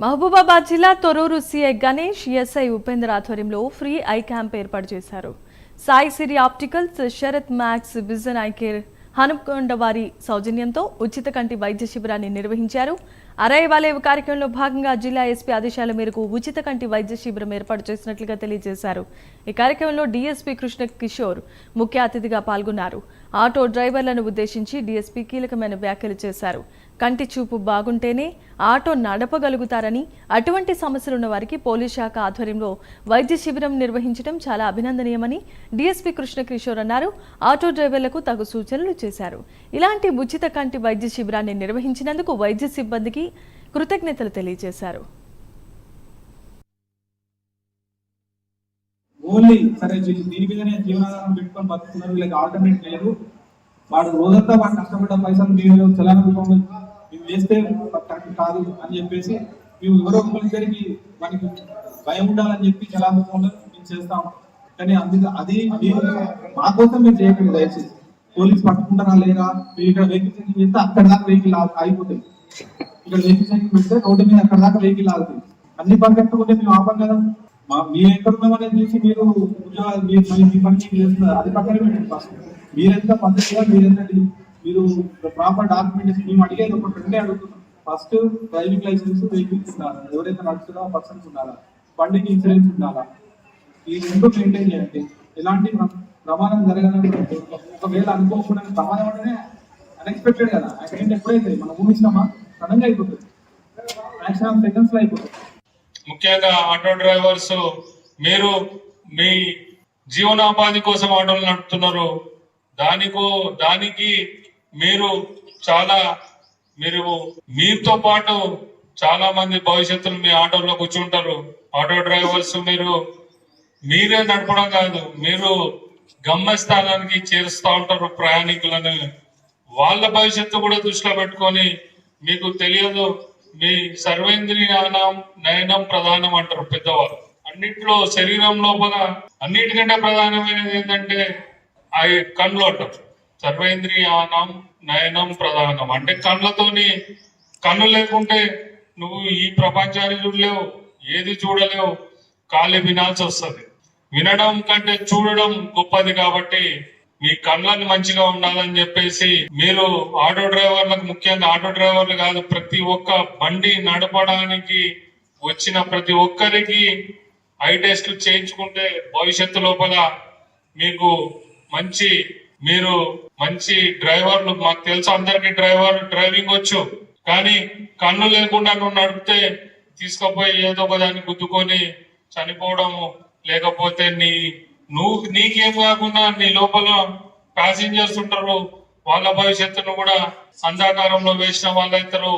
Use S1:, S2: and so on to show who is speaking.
S1: మహబూబాబాద్ జిల్లా Torrur CI Ganesh SI Upendra ఆధ్వర్యంలో free eye camp ఏర్పాటు చేశారు. Sai Siri opticals, Sarath max vision eye care Hanamkonda వారి సౌజన్యంతో ఉచిత కంటి వైద్య శిబిరాన్ని నిర్వహించారు. అరైవాలేవ్ కార్యక్రమంలో భాగంగా జిల్లా ఎస్పీ ఆదేశాల మేరకు ఉచిత కంటి వైద్య శిబిరం ఏర్పాటు చేసినట్లుగా తెలియజేశారు. ఈ కార్యక్రమంలో డీఎస్పీ కృష్ణ కిషోర్ ముఖ్య అతిథిగా పాల్గొన్నారు. ఆటో డ్రైవర్లను ఉద్దేశించి డీఎస్పీ కీలకమైన వ్యాఖ్యలు చేశారు. కంటి చూపు బాగుంటేనే ఆటో నడపగలుగుతారని, అటువంటి సమస్యలున్న వారికి పోలీస్ శాఖ ఆధ్వర్యంలో వైద్య శిబిరం నిర్వహించడం చాలా అభినందనీయమని డీఎస్పీ కృష్ణ కిషోర్ అన్నారు. ఆటో డ్రైవర్లకు తగు సూచనలు చేశారు. ఇలాంటి ఉచిత కంటి వైద్య శిబిరాన్ని నిర్వహించినందుకు వైద్య సిబ్బందికి కృతజ్ఞతలు తెలియజేశారు.
S2: ఓన్లీ సరే దీని మీదనే జీవనాధారం పెట్టుకొని బతుకుతున్నారు, వీళ్ళకి ఆల్టర్నేట్ లేదు. వాడు రోజంతా వాడు కష్టపడ్డ పైసలు మీరు చలాన రూపంలో మేము వేస్తే కరెక్ట్ కాదు అని చెప్పేసి మేము ఎవరో ఒకరిద్దరికి మనకి భయం ఉండాలని చెప్పి చలాన రూపంలో మేము చేస్తాం. కానీ అది మీరు మా కోసం మీరు చేయకండి దయచేసి. పోలీసు పట్టుకుంటారా లేరా, మీరు ఇక్కడ వెహికల్ చెకింగ్ చేస్తే అక్కడ దాకా వెహికల్ ఆగిపోతాయి. ఇక్కడ వెహికల్ చెకింగ్ పెడితే రోడ్డు మీద అక్కడ దాకా వెహికల్ ఆగుతాయి. అన్ని పర్ఫెక్ట్ ఉంటే మేము ఆపం కదా. మీరు ఎక్కడ ఉన్నామనేది చూసి మీరు మీ పని చేస్తున్నారు, అది పక్కన పెట్టండి. ఫస్ట్ మీరెంత పద్ధతిగా మీరు ప్రాపర్ డాక్యుమెంటేషన్ మేము అడిగేది ఒక రెండే అడుగుతున్నాం. ఫస్ట్ డ్రైవింగ్ లైసెన్స్, వెహికల్స్ ఉండాలా, ఎవరైతే నడుస్తుందో ఆ పర్సన్స్ ఉండాలా, బండికి ఇన్సూరెన్స్ ఉండాలా, ఈ రెండు మెయింటైన్ చేయండి. ఎలాంటి ప్రమాదం జరగాలని, ఒకవేళ అనుకోకుండా ప్రమాదం అంటేనే అన్ఎక్స్పెక్టెడ్ కదా. యాక్సిడెంట్ ఎప్పుడైతే మనం ఊహించినామా సడన్ గా అయిపోతుంది, యాక్షన్ ఆఫ్ సెకండ్స్ లో అయిపోతుంది.
S3: ముఖ్యంగా ఆటో డ్రైవర్స్ మీరు మీ జీవనోపాధి కోసం ఆటోలు నడుపుతున్నారు. దానికి మీరు మీతో పాటు చాలా మంది భవిష్యత్తులో మీ ఆటోలో కూర్చుంటారు. ఆటో డ్రైవర్స్ మీరే నడపడం కాదు, మీరు గమ్యస్థానానికి చేరుస్తూ ఉంటారు ప్రయాణికులను. వాళ్ళ భవిష్యత్తు కూడా దృష్టిలో పెట్టుకొని, మీకు తెలియదు మీ సర్వేంద్రియానం నయనం ప్రధానం అంటారు పెద్దవారు. అన్నిట్లో శరీరం లోపల అన్నిటికంటే ప్రధానమైనది ఏంటంటే అవి కళ్ళు అంటారు. సర్వేంద్రియానం నయనం ప్రధానం అంటే కళ్ళతోని, కళ్ళు లేకుంటే నువ్వు ఈ ప్రపంచాన్ని చూడలేవు, ఏది చూడలేవు, కాలి వినాల్సి వస్తుంది. వినడం కంటే చూడడం గొప్పది. కాబట్టి మీ కళ్ళని మంచిగా ఉండాలని చెప్పేసి మీరు ఆటో డ్రైవర్లకు, ముఖ్యంగా ఆటో డ్రైవర్లు కాదు, ప్రతి ఒక్క బండి నడపడానికి వచ్చిన ప్రతి ఒక్కరికి ఐ టెస్ట్లు చేయించుకుంటే భవిష్యత్తు లోపల మీకు మంచి డ్రైవర్లు. మాకు తెలుసు అందరికి డ్రైవింగ్ వచ్చు, కానీ కళ్ళు లేకుండా నువ్వు నడిపితే తీసుకుపోయి ఏదో ఒక దాన్ని గుద్దుకొని చనిపోవడము, లేకపోతే నీకేం కాకుండా నీ లోపల ప్యాసింజర్స్ ఉంటారు, వాళ్ళ భవిష్యత్తును కూడా అంధకారంలో వేసిన వాళ్ళైతారు.